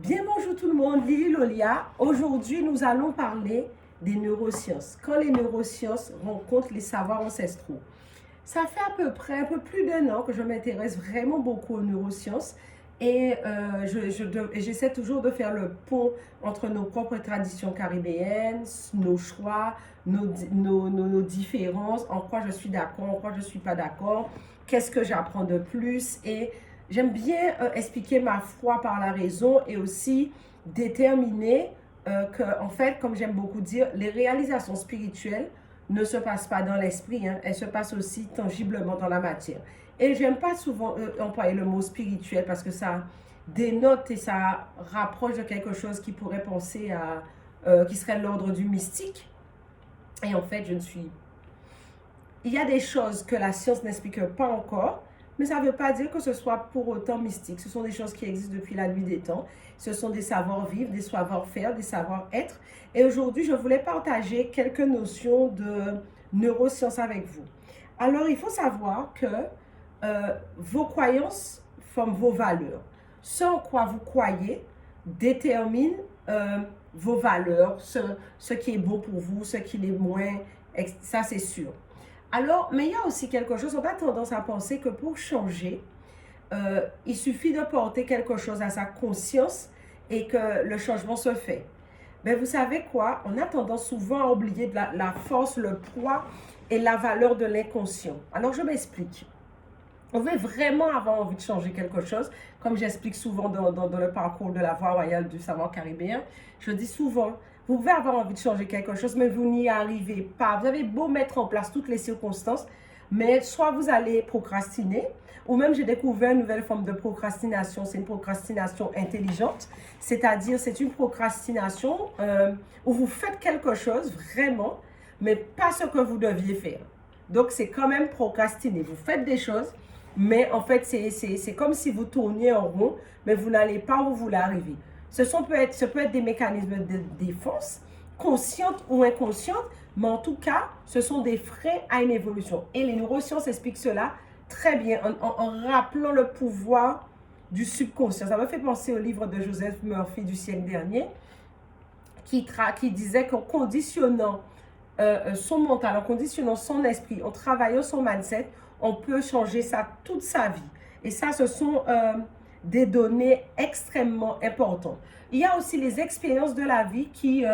Bien bonjour tout le monde, Lily Lolia. Aujourd'hui, nous allons parler des neurosciences. Quand les neurosciences rencontrent les savoirs ancestraux. Ça fait à peu près un peu plus d'1 an que je m'intéresse vraiment beaucoup aux neurosciences et j'essaie toujours de faire le pont entre nos propres traditions caribéennes, nos choix, nos différences, en quoi je suis d'accord, en quoi je ne suis pas d'accord, qu'est-ce que j'apprends de plus. Et j'aime bien expliquer ma foi par la raison et aussi déterminer que, en fait, comme j'aime beaucoup dire, les réalisations spirituelles ne se passent pas dans l'esprit, hein, elles se passent aussi tangiblement dans la matière. Et j'aime pas souvent employer le mot spirituel parce que ça dénote et ça rapproche de quelque chose qui pourrait penser à, qui serait l'ordre du mystique. Et en fait, il y a des choses que la science n'explique pas encore, mais ça ne veut pas dire que ce soit pour autant mystique. Ce sont des choses qui existent depuis la nuit des temps. Ce sont des savoir-vivre, des savoir-faire, des savoir-être. Et aujourd'hui, je voulais partager quelques notions de neurosciences avec vous. Alors, il faut savoir que vos croyances forment vos valeurs. Ce en quoi vous croyez détermine vos valeurs, ce qui est beau pour vous, ce qui l'est moins, ça c'est sûr. Alors, mais il y a aussi quelque chose, on a tendance à penser que pour changer, il suffit de porter quelque chose à sa conscience et que le changement se fait. Mais vous savez quoi? On a tendance souvent à oublier la force, le poids et la valeur de l'inconscient. Alors, je m'explique. On veut vraiment avoir envie de changer quelque chose, comme j'explique souvent dans le parcours de la voie royale du savoir caribéen. Je dis souvent, vous pouvez avoir envie de changer quelque chose, mais vous n'y arrivez pas. Vous avez beau mettre en place toutes les circonstances, mais soit vous allez procrastiner, ou même j'ai découvert une nouvelle forme de procrastination, c'est une procrastination intelligente, c'est-à-dire c'est une procrastination où vous faites quelque chose vraiment, mais pas ce que vous deviez faire. Donc c'est quand même procrastiner, vous faites des choses, mais en fait c'est comme si vous tourniez en rond, mais vous n'allez pas où vous voulez arriver. Ce peut être des mécanismes de défense, conscientes ou inconscientes, mais en tout cas, ce sont des freins à une évolution. Et les neurosciences expliquent cela très bien en rappelant le pouvoir du subconscient. Ça me fait penser au livre de Joseph Murphy du siècle dernier, qui disait qu'en conditionnant son mental, en conditionnant son esprit, en travaillant son mindset, on peut changer ça toute sa vie. Et ça, ce sont des données extrêmement importantes. Il y a aussi les expériences de la vie qui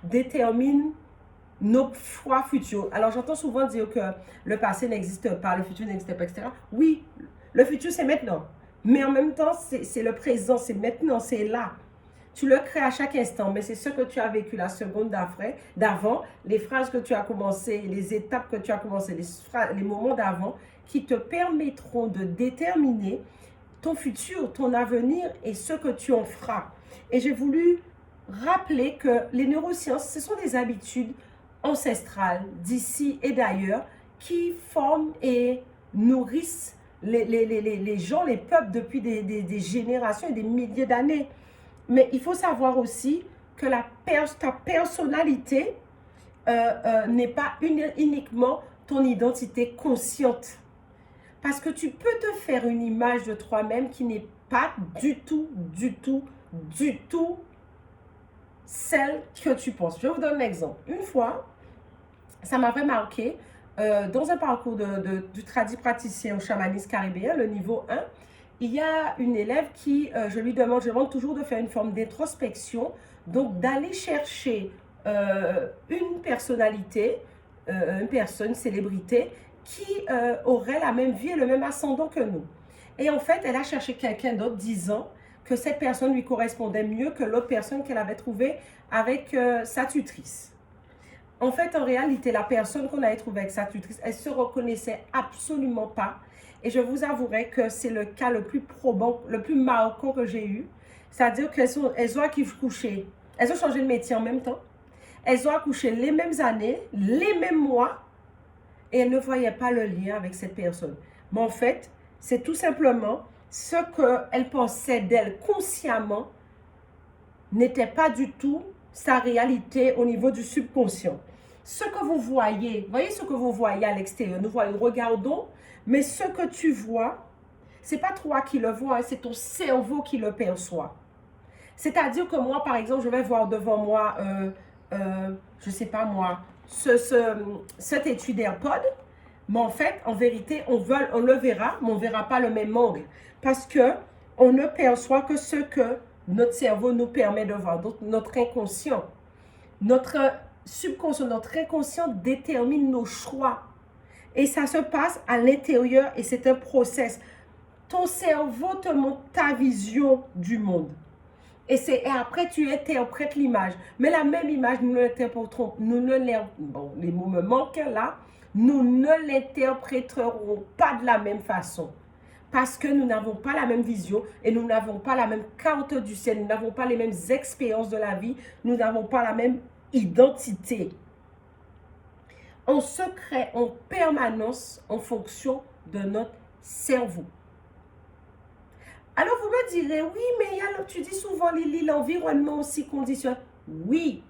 déterminent nos choix futurs. Alors, j'entends souvent dire que le passé n'existe pas, le futur n'existe pas, etc. Oui, le futur, c'est maintenant. Mais en même temps, c'est le présent, c'est maintenant, c'est là. Tu le crées à chaque instant, mais c'est ce que tu as vécu la seconde d'avant, les phrases que tu as commencées, les étapes que tu as commencées, les moments d'avant qui te permettront de déterminer ton futur, ton avenir et ce que tu en feras. Et j'ai voulu rappeler que les neurosciences, ce sont des habitudes ancestrales d'ici et d'ailleurs qui forment et nourrissent les gens, les peuples depuis des générations et des milliers d'années. Mais il faut savoir aussi que ta personnalité n'est pas uniquement ton identité consciente. Parce que tu peux te faire une image de toi-même qui n'est pas du tout celle que tu penses. Je vous donne un exemple. Une fois, ça m'avait marqué dans un parcours du tradit praticien au chamanisme caribéen, le niveau 1, il y a une élève qui, je lui demande toujours de faire une forme d'introspection, donc d'aller chercher une personnalité, une personne, une célébrité, qui aurait la même vie et le même ascendant que nous. Et en fait, elle a cherché quelqu'un d'autre disant que cette personne lui correspondait mieux que l'autre personne qu'elle avait trouvée avec sa tutrice. En fait, en réalité, la personne qu'on avait trouvée avec sa tutrice, elle ne se reconnaissait absolument pas. Et je vous avouerai que c'est le cas le plus probant, le plus marquant que j'ai eu. C'est-à-dire qu'elles ont accouché, elles ont changé de métier en même temps. Elles ont accouché les mêmes années, les mêmes mois, et elles ne voyaient pas le lien avec cette personne. Mais en fait, c'est tout simplement ce qu'elles pensaient d'elle consciemment n'était pas du tout sa réalité au niveau du subconscient. Ce que vous voyez ce que vous voyez à l'extérieur, nous regardons, mais ce que tu vois, ce n'est pas toi qui le vois, c'est ton cerveau qui le perçoit. C'est-à-dire que moi, par exemple, je vais voir devant moi, je ne sais pas moi, cet étui d'AirPod, mais en fait, en vérité, on le verra, mais on ne verra pas le même angle. Parce que on ne perçoit que ce que notre cerveau nous permet de voir. Donc, notre inconscient, notre subconscient, notre inconscient détermine nos choix. Et ça se passe à l'intérieur et c'est un process. Ton cerveau te montre ta vision du monde. Et après, tu interprètes l'image. Mais la même image, nous ne l'interpréterons, bon, les mots me manquent là, nous ne l'interpréterons pas de la même façon. Parce que nous n'avons pas la même vision et nous n'avons pas la même carte du ciel, nous n'avons pas les mêmes expériences de la vie, nous n'avons pas la même identité. On se crée en permanence en fonction de notre cerveau. Alors, vous me direz, oui, mais tu dis souvent, Lily, l'environnement aussi conditionne. Oui,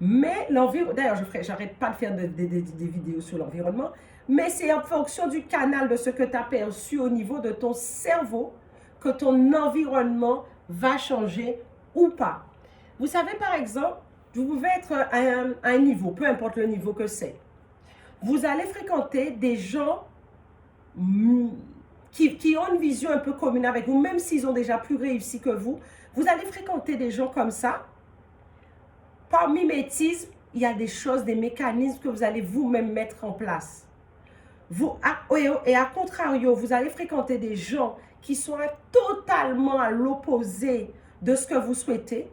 mais l'environnement, d'ailleurs, j'arrête pas de faire des vidéos sur l'environnement, mais c'est en fonction du canal de ce que tu as perçu au niveau de ton cerveau que ton environnement va changer ou pas. Vous savez, par exemple, vous pouvez être à un niveau, peu importe le niveau que c'est. Vous allez fréquenter des gens qui ont une vision un peu commune avec vous, même s'ils ont déjà plus réussi que vous. Vous allez fréquenter des gens comme ça. Par mimétisme, il y a des choses, des mécanismes que vous allez vous-même mettre en place. Et à contrario, vous allez fréquenter des gens qui sont totalement à l'opposé de ce que vous souhaitez.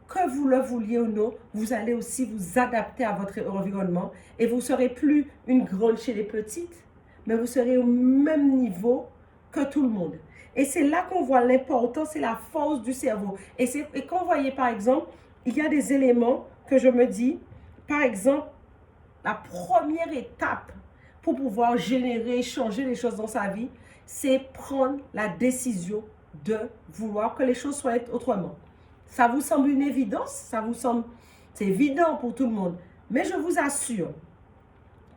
Que vous le vouliez ou non, vous allez aussi vous adapter à votre environnement et vous ne serez plus une grande chez les petites, mais vous serez au même niveau que tout le monde. Et c'est là qu'on voit l'importance et la force du cerveau. Et quand vous voyez, par exemple, il y a des éléments que je me dis, par exemple, la première étape pour pouvoir générer, changer les choses dans sa vie, c'est prendre la décision de vouloir que les choses soient autrement. Ça vous semble une évidence, c'est évident pour tout le monde. Mais je vous assure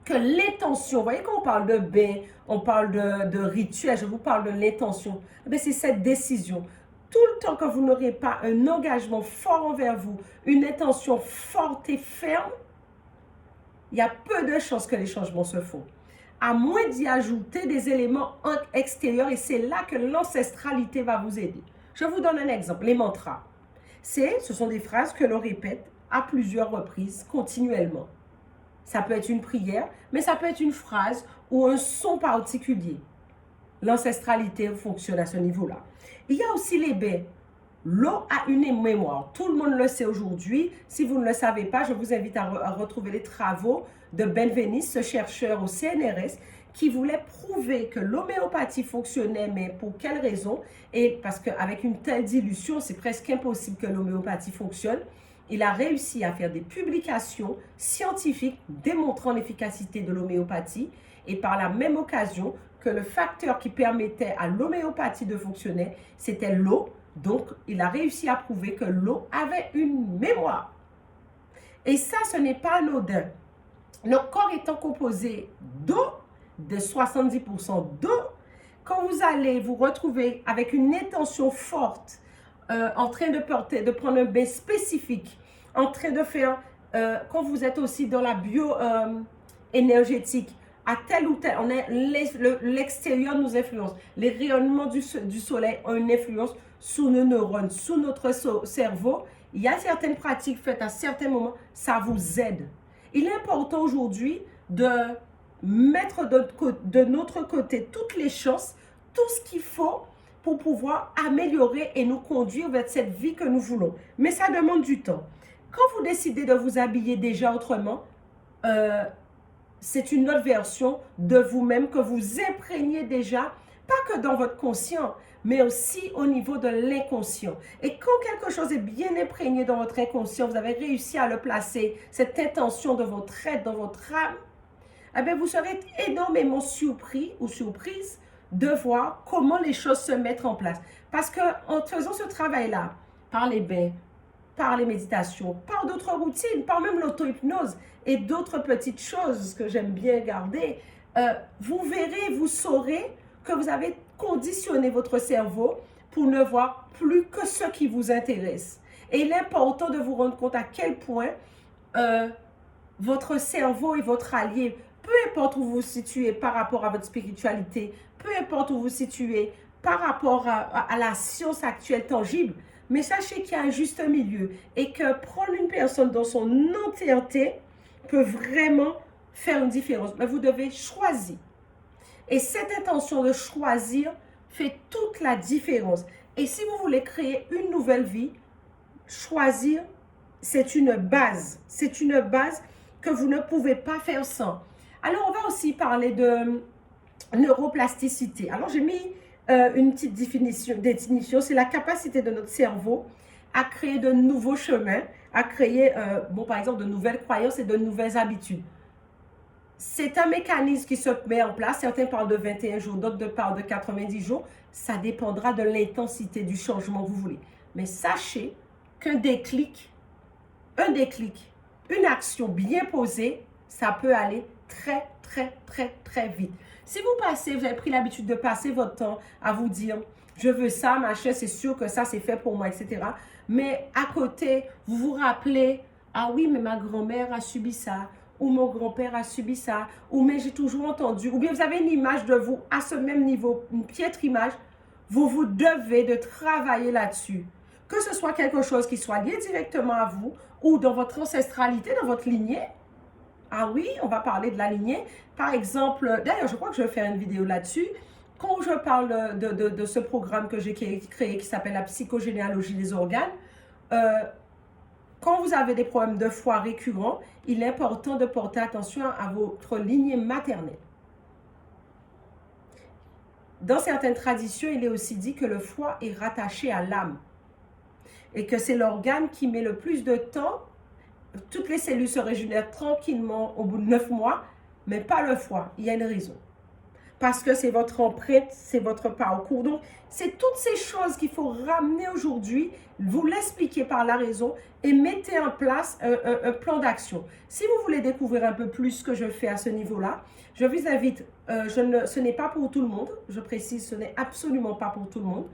que l'intention, vous voyez quand on parle de bain, on parle de rituel, je vous parle de l'intention, c'est cette décision. Tout le temps que vous n'aurez pas un engagement fort envers vous, une intention forte et ferme, il y a peu de chances que les changements se font. À moins d'y ajouter des éléments extérieurs, et c'est là que l'ancestralité va vous aider. Je vous donne un exemple, les mantras. Ce sont des phrases que l'on répète à plusieurs reprises, continuellement. Ça peut être une prière, mais ça peut être une phrase ou un son particulier. L'ancestralité fonctionne à ce niveau-là. Il y a aussi les bains. L'eau a une mémoire. Tout le monde le sait aujourd'hui. Si vous ne le savez pas, je vous invite à retrouver les travaux de Benveniste, ce chercheur au CNRS, qui voulait prouver que l'homéopathie fonctionnait, mais pour quelle raison? Et parce qu'avec une telle dilution, c'est presque impossible que l'homéopathie fonctionne. Il a réussi à faire des publications scientifiques démontrant l'efficacité de l'homéopathie et par la même occasion que le facteur qui permettait à l'homéopathie de fonctionner, c'était l'eau. Donc, il a réussi à prouver que l'eau avait une mémoire. Et ça, ce n'est pas anodin. Notre corps étant composé d'eau, de 70% d'eau, quand vous allez vous retrouver avec une intention forte, en train de prendre un bain spécifique, en train de faire, quand vous êtes aussi dans la bio-énergétique, à tel ou tel, l'extérieur nous influence. Les rayonnements du soleil ont une influence sur nos neurones, sur notre cerveau. Il y a certaines pratiques faites à certains moments, ça vous aide. Il est important aujourd'hui de mettre de notre côté toutes les chances, tout ce qu'il faut pour pouvoir améliorer et nous conduire vers cette vie que nous voulons. Mais ça demande du temps. Quand vous décidez de vous habiller déjà autrement, c'est une autre version de vous-même que vous imprégnez déjà, pas que dans votre conscient, mais aussi au niveau de l'inconscient. Et quand quelque chose est bien imprégné dans votre inconscient, vous avez réussi à le placer, cette intention de votre être, dans votre âme, eh bien, vous serez énormément surpris ou surprise de voir comment les choses se mettent en place. Parce qu'en faisant ce travail-là, par les bains, par les méditations, par d'autres routines, par même l'auto-hypnose et d'autres petites choses que j'aime bien garder, vous verrez, vous saurez que vous avez conditionné votre cerveau pour ne voir plus que ce qui vous intéresse. Et il est important de vous rendre compte à quel point votre cerveau est votre allié. Peu importe où vous vous situez par rapport à votre spiritualité, peu importe où vous vous situez par rapport à la science actuelle tangible, mais sachez qu'il y a un juste milieu et que prendre une personne dans son entièreté peut vraiment faire une différence. Mais vous devez choisir. Et cette intention de choisir fait toute la différence. Et si vous voulez créer une nouvelle vie, choisir, c'est une base. C'est une base que vous ne pouvez pas faire sans. Alors, on va aussi parler de neuroplasticité. Alors, j'ai mis une petite définition. C'est la capacité de notre cerveau à créer de nouveaux chemins, à créer, par exemple, de nouvelles croyances et de nouvelles habitudes. C'est un mécanisme qui se met en place. Certains parlent de 21 jours, d'autres parlent de 90 jours. Ça dépendra de l'intensité du changement que vous voulez. Mais sachez qu'un déclic, une action bien posée, ça peut aller très, très, très, très vite. Si vous avez pris l'habitude de passer votre temps à vous dire, je veux ça, machin, c'est sûr que ça, c'est fait pour moi, etc. Mais à côté, vous vous rappelez, ah oui, mais ma grand-mère a subi ça, ou mon grand-père a subi ça, ou mais j'ai toujours entendu, ou bien vous avez une image de vous à ce même niveau, une piètre image, vous devez de travailler là-dessus. Que ce soit quelque chose qui soit lié directement à vous, ou dans votre ancestralité, dans votre lignée. Ah oui, on va parler de la lignée. Par exemple, d'ailleurs, je crois que je vais faire une vidéo là-dessus. Quand je parle de ce programme que j'ai créé qui s'appelle la psychogénéalogie des organes, quand vous avez des problèmes de foie récurrents, il est important de porter attention à votre lignée maternelle. Dans certaines traditions, il est aussi dit que le foie est rattaché à l'âme et que c'est l'organe qui met le plus de temps. Toutes les cellules se régénèrent tranquillement au bout de 9 mois, mais pas le foie. Il y a une raison. Parce que c'est votre empreinte, c'est votre parcours. Donc, c'est toutes ces choses qu'il faut ramener aujourd'hui, vous l'expliquer par la raison et mettez en place un plan d'action. Si vous voulez découvrir un peu plus ce que je fais à ce niveau-là, je vous invite, ce n'est pas pour tout le monde, je précise, ce n'est absolument pas pour tout le monde.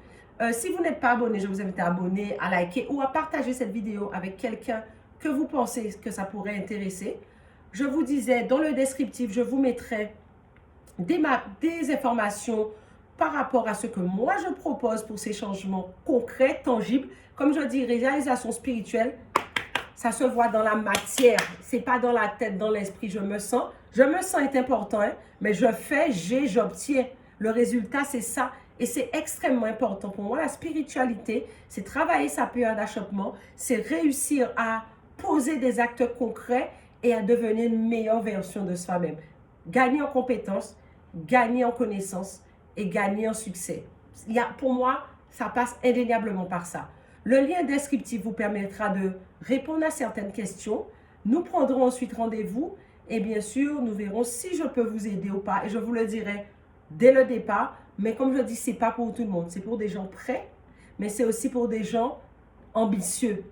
Si vous n'êtes pas abonné, je vous invite à abonner, à liker ou à partager cette vidéo avec quelqu'un que vous pensez que ça pourrait intéresser. Je vous disais, dans le descriptif, je vous mettrai des informations par rapport à ce que moi je propose pour ces changements concrets, tangibles. Comme je dis, réalisation spirituelle, ça se voit dans la matière. C'est pas dans la tête, dans l'esprit. Je me sens est important, hein, mais je fais, j'obtiens. Le résultat, c'est ça. Et c'est extrêmement important pour moi. La spiritualité, c'est travailler sa peur d'achoppement, c'est réussir à poser des actes concrets et à devenir une meilleure version de soi-même. Gagner en compétences, gagner en connaissances et gagner en succès. Pour moi, ça passe indéniablement par ça. Le lien descriptif vous permettra de répondre à certaines questions. Nous prendrons ensuite rendez-vous et bien sûr, nous verrons si je peux vous aider ou pas. Et je vous le dirai dès le départ. Mais comme je dis, ce n'est pas pour tout le monde. C'est pour des gens prêts, mais c'est aussi pour des gens ambitieux.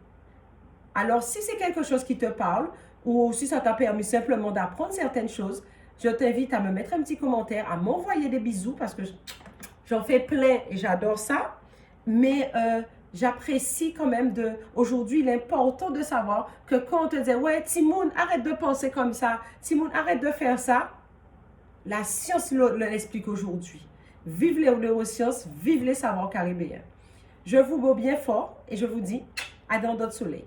Alors, si c'est quelque chose qui te parle ou si ça t'a permis simplement d'apprendre certaines choses, je t'invite à me mettre un petit commentaire, à m'envoyer des bisous parce que j'en fais plein et j'adore ça. Mais j'apprécie quand même aujourd'hui, il est important de savoir que quand on te dit « Ouais, Timoun, arrête de penser comme ça. Timoun, arrête de faire ça. » La science l'explique aujourd'hui. Vive les neurosciences, vive les savoirs caribéens. Je vous beau bien fort et je vous dis à dans d'autres soleils.